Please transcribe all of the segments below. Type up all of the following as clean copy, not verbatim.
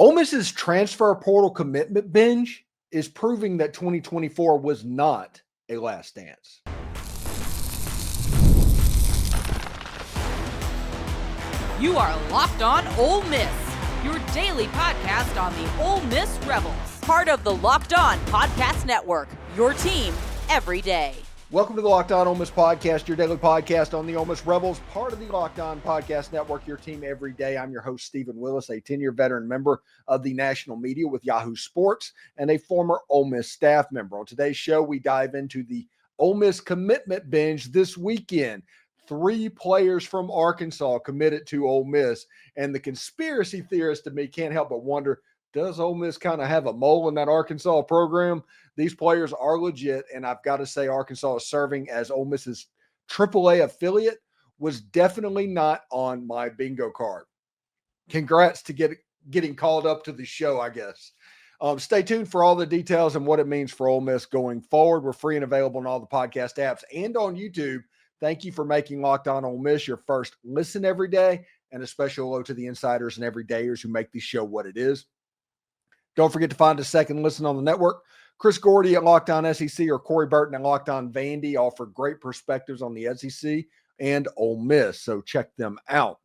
Ole Miss's transfer portal commitment binge is proving that 2024 was not a last dance. You are Locked On Ole Miss, your daily podcast on the Ole Miss Rebels, part of the Locked On Podcast Network, your team every day. Welcome to the Locked On Ole Miss podcast, your daily podcast on the Ole Miss Rebels, part of the Locked On Podcast Network, your team every day. I'm your host, Steven Willis, a 10-year veteran member of the national media with Yahoo Sports and a former Ole Miss staff member. On today's show, we dive into the Ole Miss commitment binge this weekend. 3 players from Arkansas committed to Ole Miss, and the conspiracy theorist to me can't help but wonder, does Ole Miss kind of have a mole in that Arkansas program? These players are legit, and I've got to say Arkansas is serving as Ole Miss's AAA affiliate was definitely not on my bingo card. Congrats to getting called up to the show, I guess. Stay tuned for all the details and what it means for Ole Miss going forward. We're free and available on all the podcast apps and on YouTube. Thank you for making Locked On Ole Miss your first listen every day, and a special hello to the insiders and everydayers who make this show what it is. Don't forget to find a second listen on the network. Chris Gordy at Locked On SEC or Corey Burton at Locked On Vandy offer great perspectives on the SEC and Ole Miss, so check them out.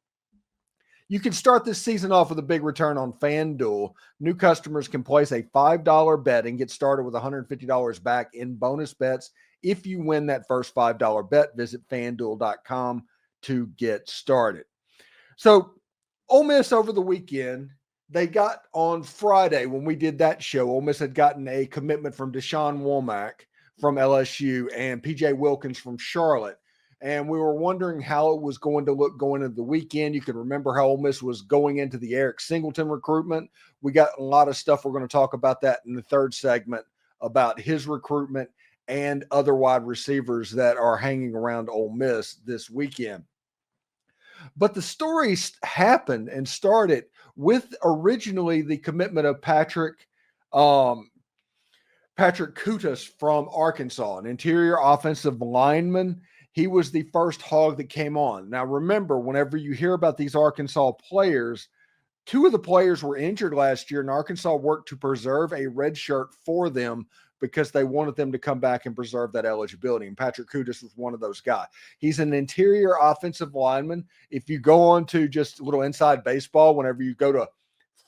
You can start this season off with a big return on FanDuel. New customers can place a $5 bet and get started with $150 back in bonus bets. If you win that first $5 bet, visit FanDuel.com to get started. So Ole Miss over the weekend, they got on Friday when we did that show, Ole Miss had gotten a commitment from Deshaun Womack from LSU and PJ Wilkins from Charlotte. And we were wondering how it was going to look going into the weekend. You can remember how Ole Miss was going into the Eric Singleton recruitment. We got a lot of stuff. We're going to talk about that in the third segment about his recruitment and other wide receivers that are hanging around Ole Miss this weekend. But the story happened and started with originally the commitment of Patrick Kutas from Arkansas, an interior offensive lineman. He was the first hog that came on. Now, remember, whenever you hear about these Arkansas players, 2 of the players were injured last year, and Arkansas worked to preserve a red shirt for them because they wanted them to come back and preserve that eligibility. And Patrick Kutas was one of those guys. He's an interior offensive lineman. If you go on to just a little inside baseball, whenever you go to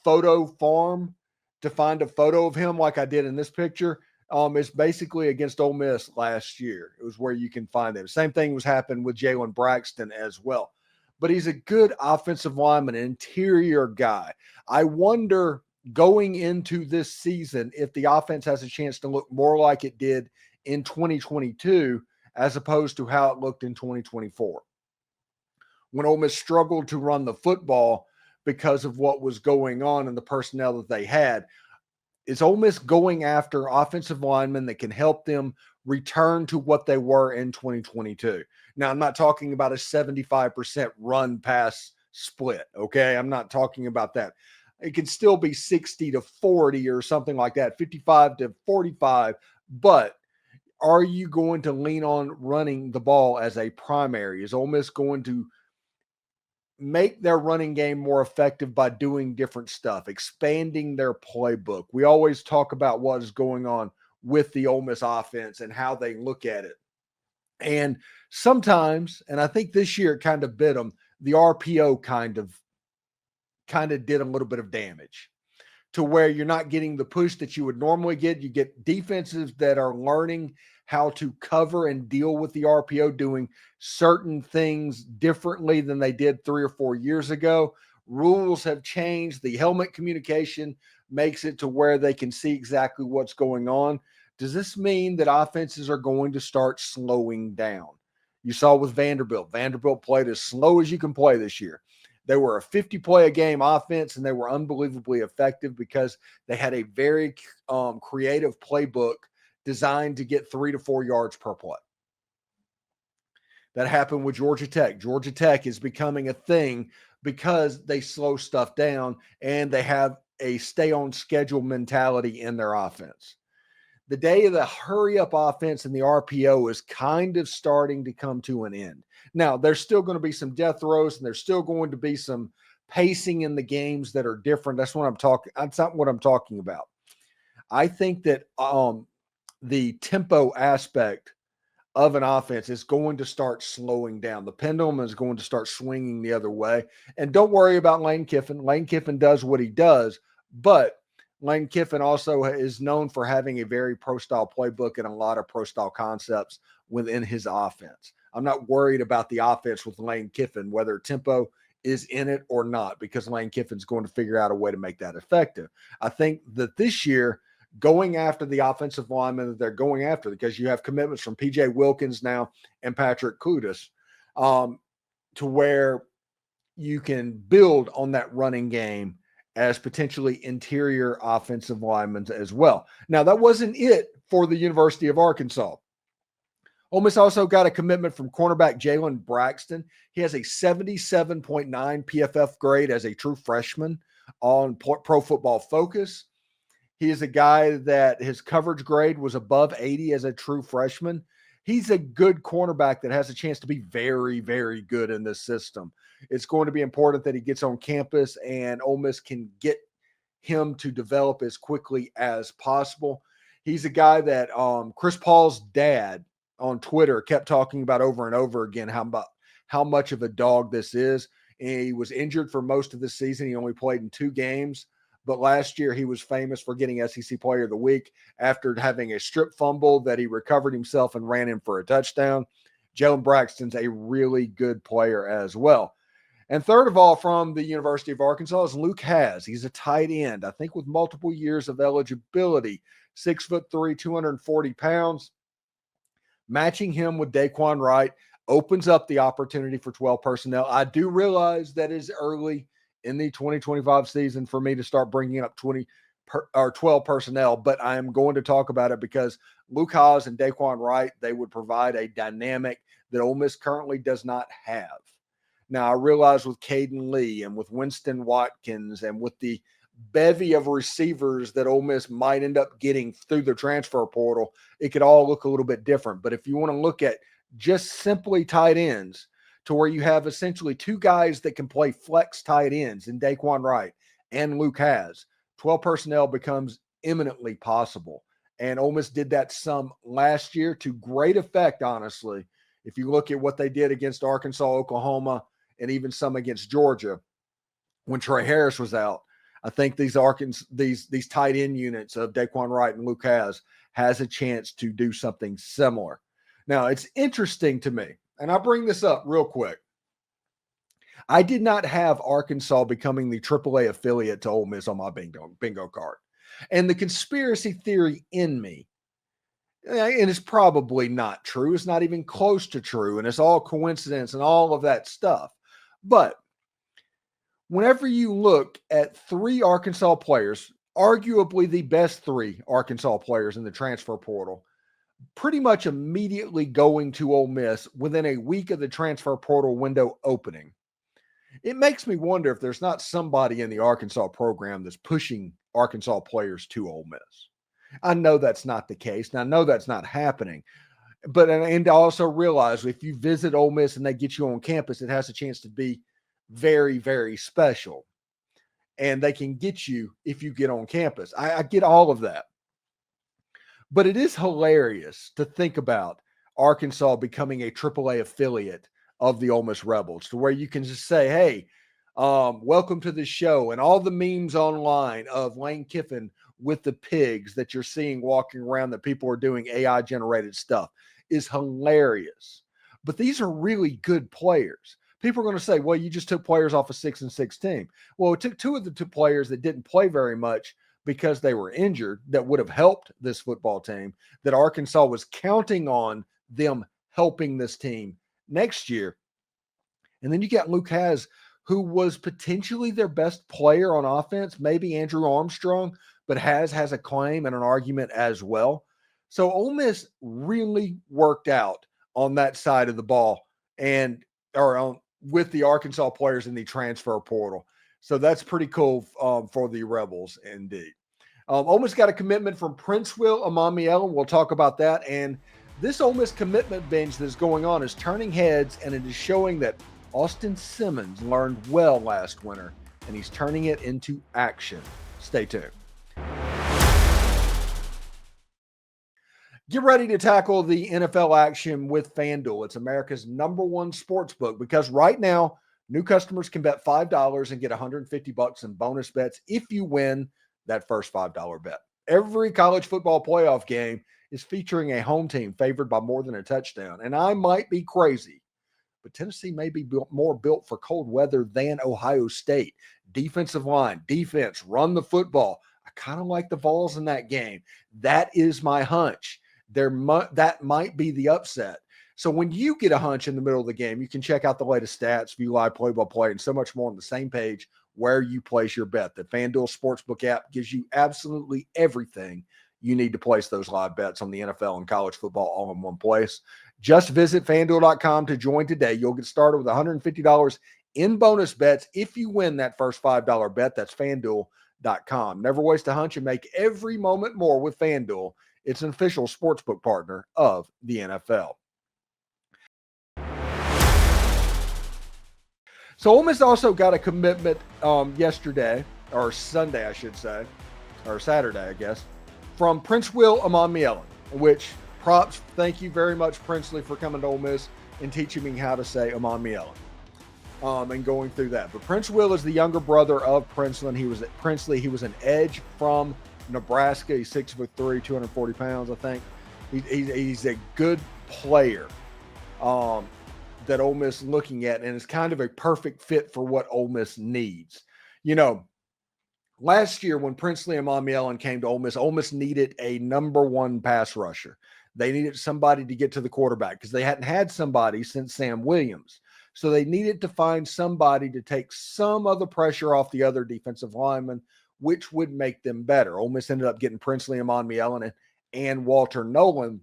Photo Farm to find a photo of him like I did in this picture, it's basically against Ole Miss last year. It was where you can find them. Same thing was happening with Jaylon Braxton as well. But he's a good offensive lineman, an interior guy. I wonder going into this season if the offense has a chance to look more like it did in 2022 as opposed to how it looked in 2024. When Ole Miss struggled to run the football because of what was going on and the personnel that they had, is Ole Miss going after offensive linemen that can help them return to what they were in 2022? Now, I'm not talking about a 75% run pass split, okay? I'm not talking about that. It can still be 60 to 40 or something like that, 55 to 45. But are you going to lean on running the ball as a primary? Is Ole Miss going to make their running game more effective by doing different stuff, expanding their playbook? We always talk about what is going on with the Ole Miss offense and how they look at it. And sometimes, and I think this year it kind of bit them, the RPO kind of did a little bit of damage to where you're not getting the push that you would normally get. You get defenses that are learning how to cover and deal with the RPO, doing certain things differently than they did 3 or 4 years ago. Rules have changed. The helmet communication makes it to where they can see exactly what's going on. Does this mean that offenses are going to start slowing down? You saw with Vanderbilt. Vanderbilt played as slow as you can play this year. They were a 50-play-a-game offense, and they were unbelievably effective because they had a very creative playbook designed to get 3 to 4 yards per play. That happened with Georgia Tech. Georgia Tech is becoming a thing because they slow stuff down and they have a stay-on-schedule mentality in their offense. The day of the hurry-up offense and the RPO is kind of starting to come to an end. Now, there's still going to be some death throws, and there's still going to be some pacing in the games that are different. That's not what I'm talking about. I think that the tempo aspect of an offense is going to start slowing down. The pendulum is going to start swinging the other way. And don't worry about Lane Kiffin. Lane Kiffin does what he does, but Lane Kiffin also is known for having a very pro-style playbook and a lot of pro-style concepts within his offense. I'm not worried about the offense with Lane Kiffin, whether tempo is in it or not, because Lane Kiffin's going to figure out a way to make that effective. I think that this year, going after the offensive linemen that they're going after, because you have commitments from PJ Wilkins now and Patrick Kutas, to where you can build on that running game as potentially interior offensive linemen as well. Now, that wasn't it for the University of Arkansas. Ole Miss also got a commitment from cornerback Jaylon Braxton. He has a 77.9 PFF grade as a true freshman on Pro Football Focus. He is a guy that his coverage grade was above 80 as a true freshman. He's a good cornerback that has a chance to be very, very good in this system. It's going to be important that he gets on campus and Ole Miss can get him to develop as quickly as possible. He's a guy that Chris Paul's dad on Twitter kept talking about over and over again how much of a dog this is. And he was injured for most of the season. He only played in 2 games. But last year, he was famous for getting SEC Player of the Week after having a strip fumble that he recovered himself and ran in for a touchdown. Jaylon Braxton's a really good player as well. And third of all, from the University of Arkansas is Luke Hasz. He's a tight end, I think with multiple years of eligibility, 6'3", 240 pounds. Matching him with Daquan Wright opens up the opportunity for 12 personnel. I do realize that is early in the 2025 season for me to start bringing up 12 personnel, but I am going to talk about it because Luke Hasz and Daquan Wright, they would provide a dynamic that Ole Miss currently does not have. Now, I realize with Caden Lee and with Winston Watkins and with the bevy of receivers that Ole Miss might end up getting through the transfer portal, it could all look a little bit different. But if you want to look at just simply tight ends, to where you have essentially 2 guys that can play flex tight ends in Daquan Wright and Luke Hasz, 12 personnel becomes imminently possible. And Ole Miss did that some last year to great effect, honestly. If you look at what they did against Arkansas, Oklahoma, and even some against Georgia when Trey Harris was out, I think these tight end units of Daquan Wright and Luke Hasz has a chance to do something similar. Now, it's interesting to me, and I'll bring this up real quick. I did not have Arkansas becoming the AAA affiliate to Ole Miss on my bingo card. And the conspiracy theory in me, and it's probably not true, it's not even close to true, and it's all coincidence and all of that stuff. But whenever you look at 3 Arkansas players, arguably the best 3 Arkansas players in the transfer portal, pretty much immediately going to Ole Miss within a week of the transfer portal window opening, it makes me wonder if there's not somebody in the Arkansas program that's pushing Arkansas players to Ole Miss. I know that's not the case, and I know that's not happening. But and I also realize if you visit Ole Miss and they get you on campus, it has a chance to be very, very special. And they can get you if you get on campus. I get all of that. But it is hilarious to think about Arkansas becoming a AAA affiliate of the Ole Miss Rebels, to where you can just say, hey, welcome to the show. And all the memes online of Lane Kiffin with the pigs that you're seeing walking around that people are doing AI-generated stuff is hilarious. But these are really good players. People are going to say, well, you just took players off a 6-6 team. Well, it took 2 of the 2 players that didn't play very much because they were injured that would have helped this football team, that Arkansas was counting on them helping this team next year. And then you got Luke Hasz, who was potentially their best player on offense, maybe Andrew Armstrong, but has a claim and an argument as well. So Ole Miss really worked out on that side of the ball with the Arkansas players in the transfer portal. So that's pretty cool for the Rebels indeed. Ole Miss got a commitment from Princeville Amamiel. We'll talk about that. And this Ole Miss commitment binge that's going on is turning heads, and it is showing that Austin Simmons learned well last winter and he's turning it into action. Stay tuned. Get ready to tackle the NFL action with FanDuel. It's America's #1 sports book because right now, new customers can bet $5 and get $150 in bonus bets if you win that first $5 bet. Every college football playoff game is featuring a home team favored by more than a touchdown. And I might be crazy, but Tennessee may be more built for cold weather than Ohio State. Defensive line, defense, run the football. I kind of like the Vols in that game. That is my hunch. That might be the upset. So when you get a hunch in the middle of the game, you can check out the latest stats, view live play-by-play, and so much more on the same page where you place your bet. The FanDuel Sportsbook app gives you absolutely everything you need to place those live bets on the NFL and college football all in one place. Just visit FanDuel.com to join today. You'll get started with $150 in bonus bets if you win that first $5 bet. That's FanDuel.com. Never waste a hunch and make every moment more with FanDuel. It's an official sportsbook partner of the NFL. So Ole Miss also got a commitment yesterday, or Sunday, I should say, or Saturday, I guess, from Prince Will Amon-Mielen, which props, thank you very much, Princely, for coming to Ole Miss and teaching me how to say Amon-Mielen and going through that. But Prince Will is the younger brother of Princely. He was at Princely. He was an edge from Nebraska. He's 6'3", 240 pounds, I think. He's a good player that Ole Miss is looking at, and is kind of a perfect fit for what Ole Miss needs. You know, last year when Princely Amon-Mielen came to Ole Miss needed a #1 pass rusher. They needed somebody to get to the quarterback because they hadn't had somebody since Sam Williams. So they needed to find somebody to take some of the pressure off the other defensive linemen, which would make them better. Ole Miss ended up getting Princely Amon-Mielen and Walter Nolan.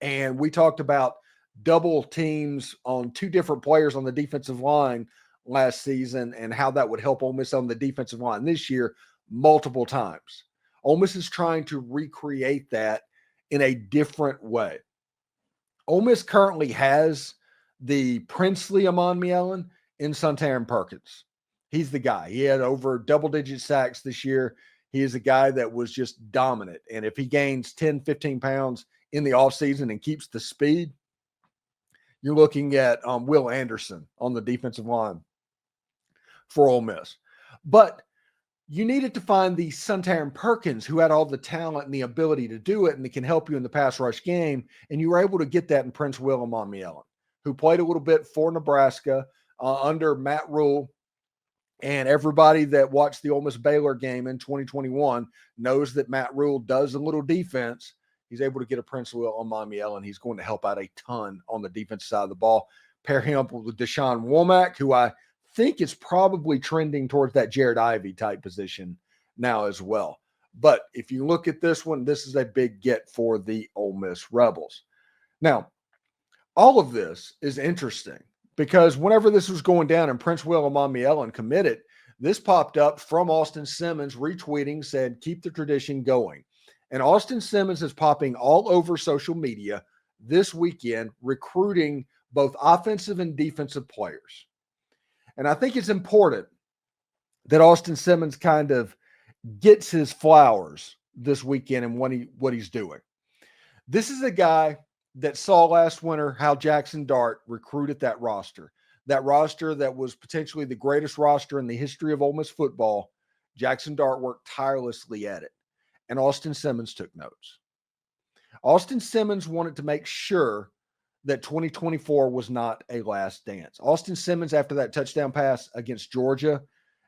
And we talked about double teams on 2 different players on the defensive line last season and how that would help Ole Miss on the defensive line this year multiple times. Ole Miss is trying to recreate that in a different way. Ole Miss currently has the Princely Amon-Mielen in Suntarine Perkins. He's the guy. He had over double-digit sacks this year. He is a guy that was just dominant. And if he gains 10, 15 pounds in the offseason and keeps the speed, you're looking at Will Anderson on the defensive line for Ole Miss. But you needed to find the Suntarine Perkins who had all the talent and the ability to do it and that can help you in the pass rush game. And you were able to get that in Prince Will Amon-Mielen, who played a little bit for Nebraska under Matt Rule. And everybody that watched the Ole Miss Baylor game in 2021 knows that Matt Rule does a little defense. He's able to get a Prince Will Amon-Mielen. He's going to help out a ton on the defensive side of the ball. Pair him up with Deshaun Womack, who I think is probably trending towards that Jared Ivey type position now as well. But if you look at this one, this is a big get for the Ole Miss Rebels. Now, all of this is interesting because whenever this was going down and Prince Will Amon-Mielen committed, this popped up from Austin Simmons retweeting, said, keep the tradition going. And Austin Simmons is popping all over social media this weekend, recruiting both offensive and defensive players. And I think it's important that Austin Simmons kind of gets his flowers this weekend and what he's doing. This is a guy that saw last winter how Jaxson Dart recruited that roster that was potentially the greatest roster in the history of Ole Miss football. Jaxson Dart worked tirelessly at it, and Austin Simmons took notes. Austin Simmons wanted to make sure that 2024 was not a last dance. Austin Simmons, after that touchdown pass against Georgia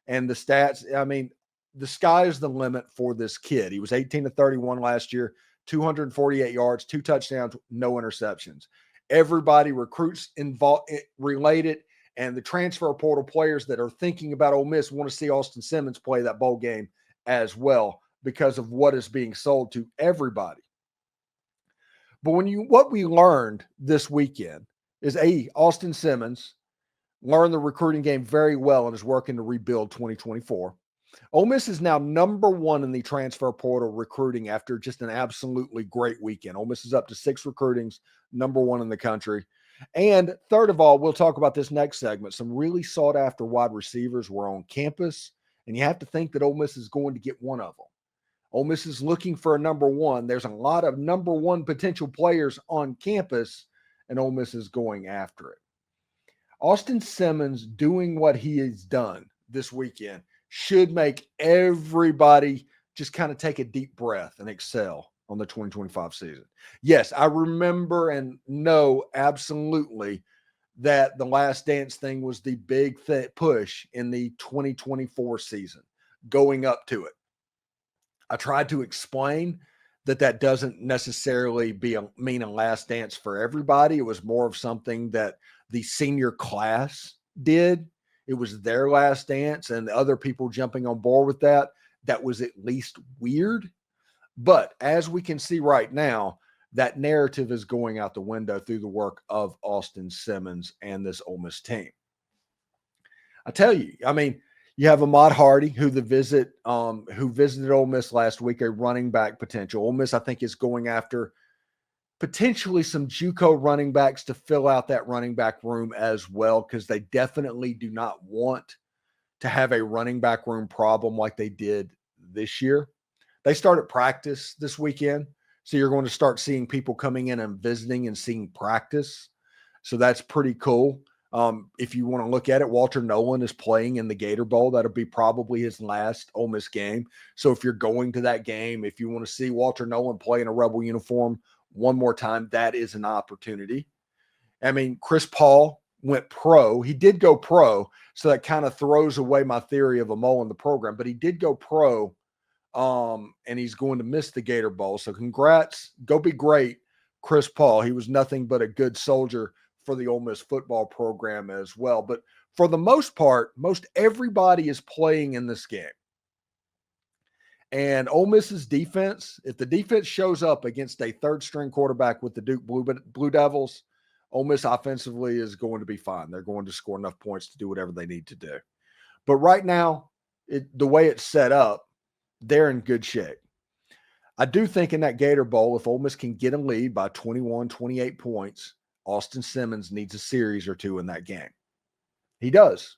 and the stats, I mean, the sky is the limit for this kid. He was 18-31 last year, 248 yards, 2 touchdowns, no interceptions. Everybody recruits involved, related, and the transfer portal players that are thinking about Ole Miss want to see Austin Simmons play that bowl game as well because of what is being sold to everybody. But what we learned this weekend is Austin Simmons learned the recruiting game very well and is working to rebuild 2024. Ole Miss is now #1 in the transfer portal recruiting after just an absolutely great weekend. Ole Miss is up to 6 recruitings, #1 in the country. And third of all, we'll talk about this next segment. Some really sought after wide receivers were on campus, and you have to think that Ole Miss is going to get one of them. Ole Miss is looking for a number one. There's a lot of number one potential players on campus, and Ole Miss is going after it. Austin Simmons doing what he has done this weekend should make everybody just kind of take a deep breath and excel on the 2025 season. Yes, I remember and know absolutely that the Last Dance thing was the big push in the 2024 season going up to it. I tried to explain that doesn't necessarily mean a last dance for everybody. It was more of something that the senior class did. It was their last dance, and the other people jumping on board with that was at least weird. But as we can see right now, that narrative is going out the window through the work of Austin Simmons and this Ole Miss team. I tell you, I mean, you have Ahmad Hardy, who visited Ole Miss last week, a running back potential. Ole Miss, I think, is going after potentially some JUCO running backs to fill out that running back room as well, because they definitely do not want to have a running back room problem like they did this year. They started practice this weekend, so you're going to start seeing people coming in and visiting and seeing practice. So that's pretty cool. If you want to look at it, Walter Nolan is playing in the Gator Bowl. That'll be probably his last Ole Miss game. So if you're going to that game, if you want to see Walter Nolan play in a Rebel uniform one more time, that is an opportunity. I mean, Chris Paul went pro. He did go pro, so that kind of throws away my theory of a mole in the program, but he did go pro, and he's going to miss the Gator Bowl. So congrats. Go be great, Chris Paul. He was nothing but a good soldier for the Ole Miss football program as well. But for the most part, most everybody is playing in this game. And Ole Miss's defense, if the defense shows up against a third-string quarterback with the Duke Blue Devils, Ole Miss offensively is going to be fine. They're going to score enough points to do whatever they need to do. But right now, the way it's set up, they're in good shape. I do think in that Gator Bowl, if Ole Miss can get a lead by 21, 28 points, Austin Simmons needs a series or two in that game. He does.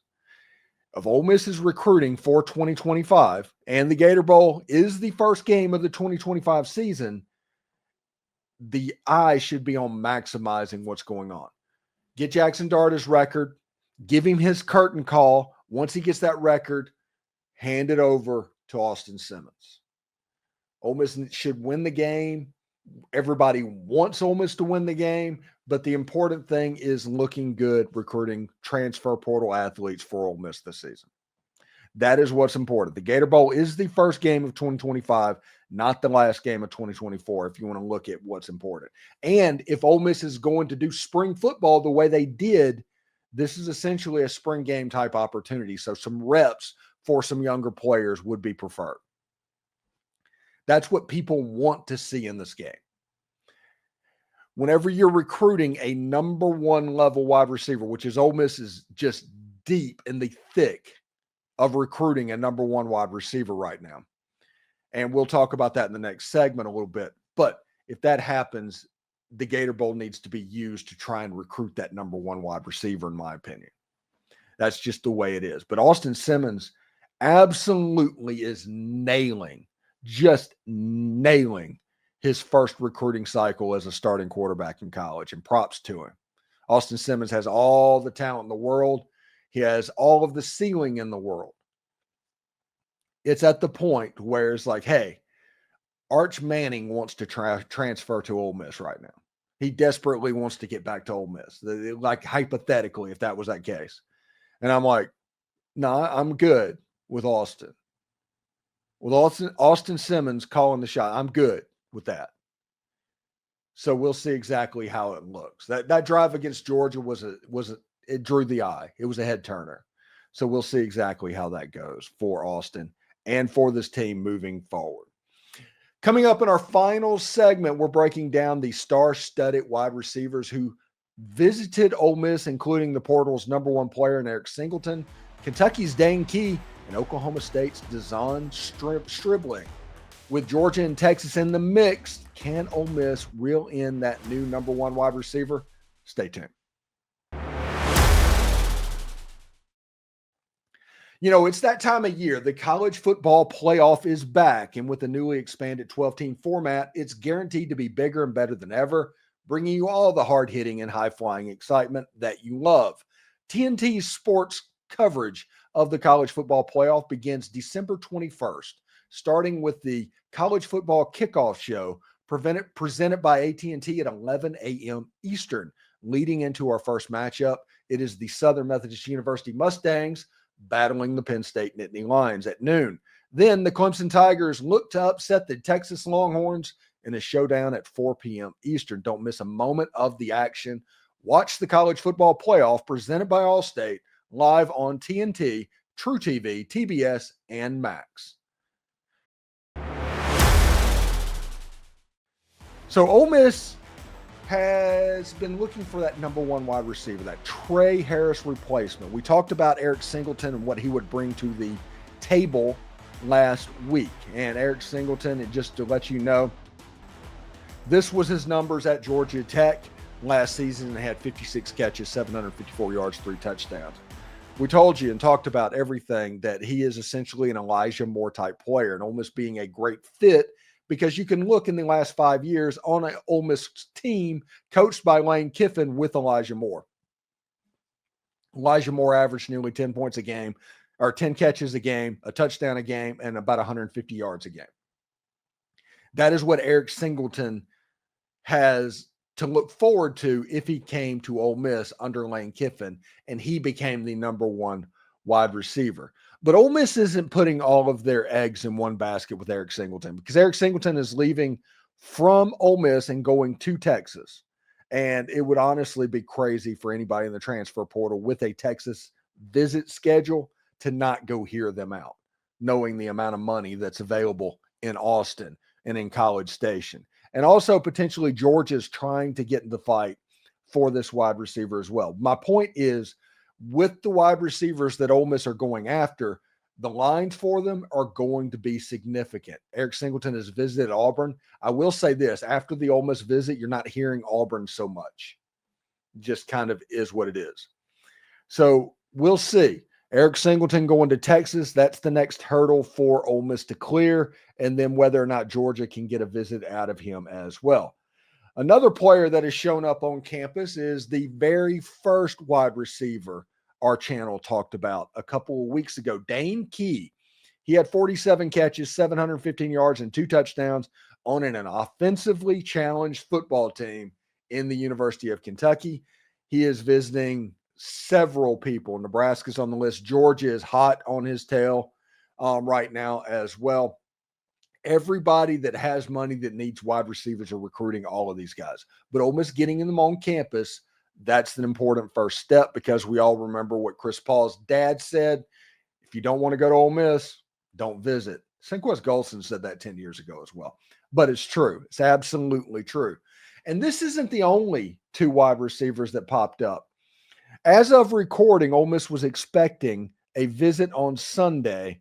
If Ole Miss is recruiting for 2025 and the Gator Bowl is the first game of the 2025 season, the eye should be on maximizing what's going on. Get Jaxson Dart his record, give him his curtain call. Once he gets that record, hand it over to Austin Simmons. Ole Miss should win the game. Everybody wants Ole Miss to win the game, but the important thing is looking good, recruiting transfer portal athletes for Ole Miss this season. That is what's important. The Gator Bowl is the first game of 2025, not the last game of 2024, if you want to look at what's important. And if Ole Miss is going to do spring football the way they did, this is essentially a spring game type opportunity. So some reps for some younger players would be preferred. That's what people want to see in this game. Whenever you're recruiting a number one level wide receiver, which is Ole Miss is just deep in the thick of recruiting a number one wide receiver right now. And we'll talk about that in the next segment a little bit. But if that happens, the Gator Bowl needs to be used to try and recruit that number one wide receiver, in my opinion. That's just the way it is. But Austin Simmons absolutely is just nailing his first recruiting cycle as a starting quarterback in college, and props to him. Austin Simmons has all the talent in the world. He has all of the ceiling in the world. It's at the point where it's like, hey, Arch Manning wants to transfer to Ole Miss right now. He desperately wants to get back to Ole Miss, like hypothetically, if that was that case. And I'm like, no, I'm good with Austin. With Austin Simmons calling the shot, I'm good with that. So we'll see exactly how it looks. That drive against Georgia it drew the eye. It was a head turner. So we'll see exactly how that goes for Austin and for this team moving forward. Coming up in our final segment, we're breaking down the star-studded wide receivers who visited Ole Miss, including the portal's number one player in Eric Singleton, Kentucky's Dane Key, and Oklahoma State's Design Stribling. With Georgia and Texas in the mix, can Ole Miss reel in that new number one wide receiver? Stay tuned. You know, it's that time of year. The college football playoff is back, and with the newly expanded 12-team format, it's guaranteed to be bigger and better than ever, bringing you all the hard-hitting and high-flying excitement that you love. TNT's sports coverage of the college football playoff begins December 21st, starting with the college football kickoff show presented by AT&T at 11 a.m. Eastern. Leading into our first matchup, it is the Southern Methodist University Mustangs battling the Penn State Nittany Lions at noon. Then the Clemson Tigers look to upset the Texas Longhorns in a showdown at 4 p.m. Eastern. Don't miss a moment of the action. Watch the college football playoff presented by Allstate live on TNT, True TV, TBS, and Max. So Ole Miss has been looking for that number one wide receiver, that Trey Harris replacement. We talked about Eric Singleton and what he would bring to the table last week. And Eric Singleton, and just to let you know, this was his numbers at Georgia Tech last season, and had 56 catches, 754 yards, 3 touchdowns. We told you and talked about everything that he is essentially an Elijah Moore type player, and Ole Miss being a great fit because you can look in the last 5 years on an Ole Miss team coached by Lane Kiffin with Elijah Moore. Elijah Moore averaged nearly 10 points a game, or 10 catches a game, a touchdown a game, and about 150 yards a game. That is what Eric Singleton has to look forward to if he came to Ole Miss under Lane Kiffin, and he became the number one wide receiver. But Ole Miss isn't putting all of their eggs in one basket with Eric Singleton, because Eric Singleton is leaving from Ole Miss and going to Texas. And it would honestly be crazy for anybody in the transfer portal with a Texas visit schedule to not go hear them out, knowing the amount of money that's available in Austin and in College Station. And also potentially Georgia's trying to get in the fight for this wide receiver as well. My point is, with the wide receivers that Ole Miss are going after, the lines for them are going to be significant. Eric Singleton has visited Auburn. I will say this, after the Ole Miss visit, you're not hearing Auburn so much. Just kind of is what it is. So we'll see. Eric Singleton going to Texas, that's the next hurdle for Ole Miss to clear, and then whether or not Georgia can get a visit out of him as well. Another player that has shown up on campus is the very first wide receiver our channel talked about a couple of weeks ago, Dane Key. He had 47 catches, 715 yards, and 2 touchdowns on an offensively challenged football team in the University of Kentucky. He is visiting several people. Nebraska's on the list. Georgia is hot on his tail right now as well. Everybody that has money that needs wide receivers are recruiting all of these guys. But Ole Miss getting them on campus, that's an important first step, because we all remember what Chris Paul's dad said. If you don't want to go to Ole Miss, don't visit. Senquez Golson said that 10 years ago as well. But it's true. It's absolutely true. And this isn't the only 2 wide receivers that popped up. As of recording, Ole Miss was expecting a visit on Sunday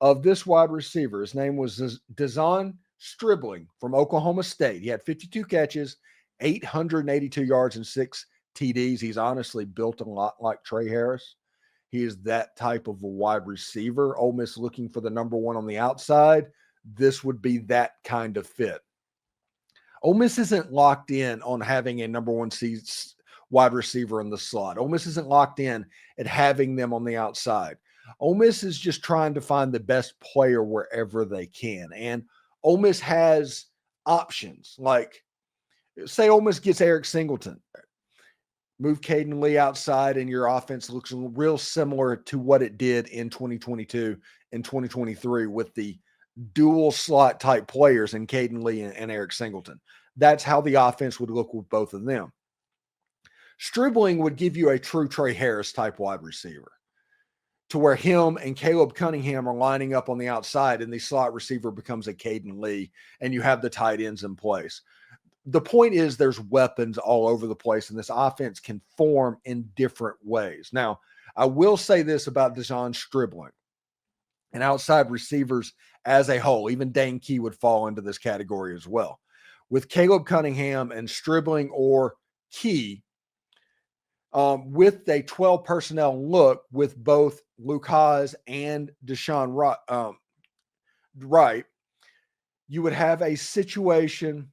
of this wide receiver. His name was Design Stribling from Oklahoma State. He had 52 catches, 882 yards, and 6 TDs. He's honestly built a lot like Trey Harris. He is that type of a wide receiver. Ole Miss looking for the number one on the outside. This would be that kind of fit. Ole Miss isn't locked in on having a number one wide receiver in the slot. Ole Miss isn't locked in at having them on the outside. Ole Miss is just trying to find the best player wherever they can. And Ole Miss has options. Like, say Ole Miss gets Eric Singleton. Move Caden Lee outside, and your offense looks real similar to what it did in 2022 and 2023 with the dual slot type players in Caden Lee and Eric Singleton. That's how the offense would look with both of them. Stribling would give you a true Trey Harris type wide receiver, to where him and Caleb Cunningham are lining up on the outside, and the slot receiver becomes a Caden Lee, and you have the tight ends in place. The point is, there's weapons all over the place, and this offense can form in different ways. Now, I will say this about Design Stribling and outside receivers as a whole. Even Dane Key would fall into this category as well. With Caleb Cunningham and Stribling or Key, with a 12 personnel look with both Luke Hasz and Deshaun Wright, you would have a situation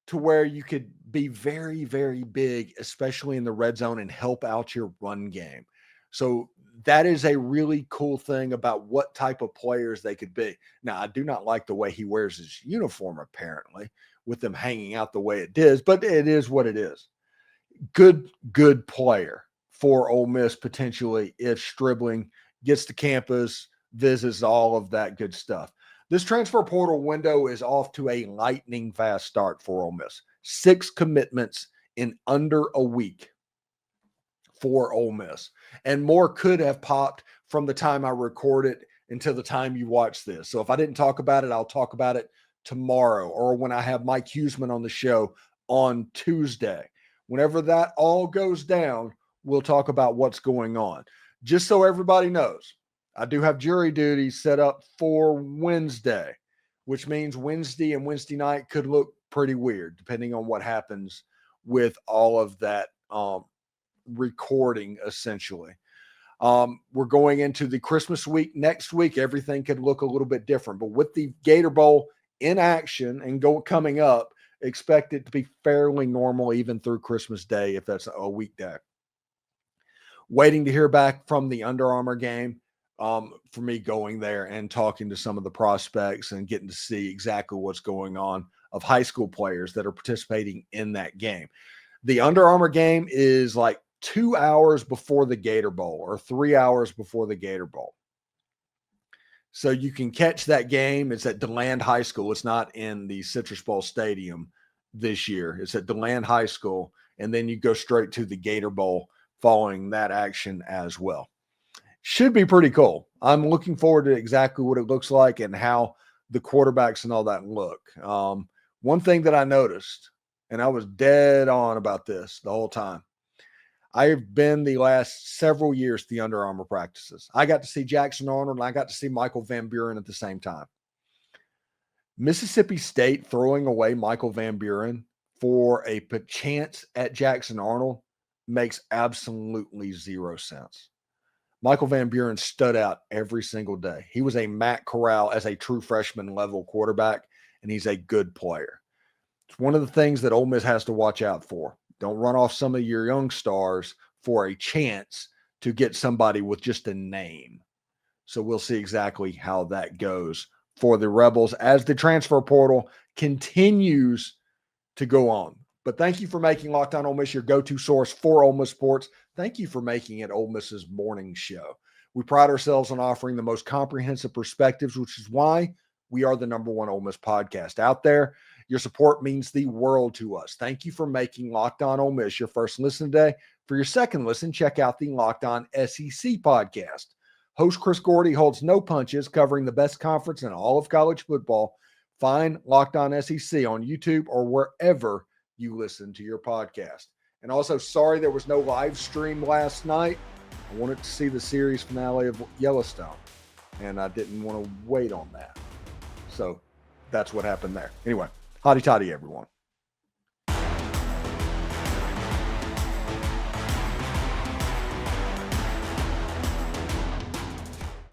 to where you could be very, very big, especially in the red zone, and help out your run game. So that is a really cool thing about what type of players they could be. Now, I do not like the way he wears his uniform, apparently, with them hanging out the way it is, but it is what it is. Good player for Ole Miss potentially if Stribling gets to campus, visits, all of that good stuff. This transfer portal window is off to a lightning fast start for Ole Miss. 6 commitments in under a week for Ole Miss. And more could have popped from the time I record it until the time you watch this. So if I didn't talk about it, I'll talk about it tomorrow or when I have Mike Huseman on the show on Tuesday. Whenever that all goes down, we'll talk about what's going on. Just so everybody knows, I do have jury duty set up for Wednesday, which means Wednesday and Wednesday night could look pretty weird depending on what happens with all of that recording, essentially. We're going into the Christmas week next week. Everything could look a little bit different, but with the Gator Bowl in action and coming up, expect it to be fairly normal even through Christmas Day if that's a weekday. Waiting to hear back from the Under Armour game for me going there and talking to some of the prospects and getting to see exactly what's going on of high school players that are participating in that game. The Under Armour game is like 2 hours before the Gator Bowl or 3 hours before the Gator Bowl. So you can catch that game. It's at DeLand High School. It's not in the Citrus Bowl Stadium this year. It's at DeLand High School. And then you go straight to the Gator Bowl following that action as well. Should be pretty cool. I'm looking forward to exactly what it looks like and how the quarterbacks and all that look. One thing that I noticed, and I was dead on about this the whole time, I've been the last several years to the Under Armour practices. I got to see Jackson Arnold and I got to see Michael Van Buren at the same time. Mississippi State throwing away Michael Van Buren for a chance at Jackson Arnold makes absolutely zero sense. Michael Van Buren stood out every single day. He was a Matt Corral as a true freshman level quarterback, and he's a good player. It's one of the things that Ole Miss has to watch out for. Don't run off some of your young stars for a chance to get somebody with just a name. So we'll see exactly how that goes for the Rebels as the transfer portal continues to go on. But thank you for making Locked On Ole Miss your go-to source for Ole Miss sports. Thank you for making it Ole Miss's morning show. We pride ourselves on offering the most comprehensive perspectives, which is why we are the #1 Ole Miss podcast out there. Your support means the world to us. Thank you for making Locked On Ole Miss your first listen today. For your second listen, check out the Locked On SEC podcast. Host Chris Gordy holds no punches, covering the best conference in all of college football. Find Locked On SEC on YouTube or wherever you listen to your podcast. And also, sorry there was no live stream last night. I wanted to see the series finale of Yellowstone, and I didn't want to wait on that. So that's what happened there. Anyway, hotty toddy, everyone.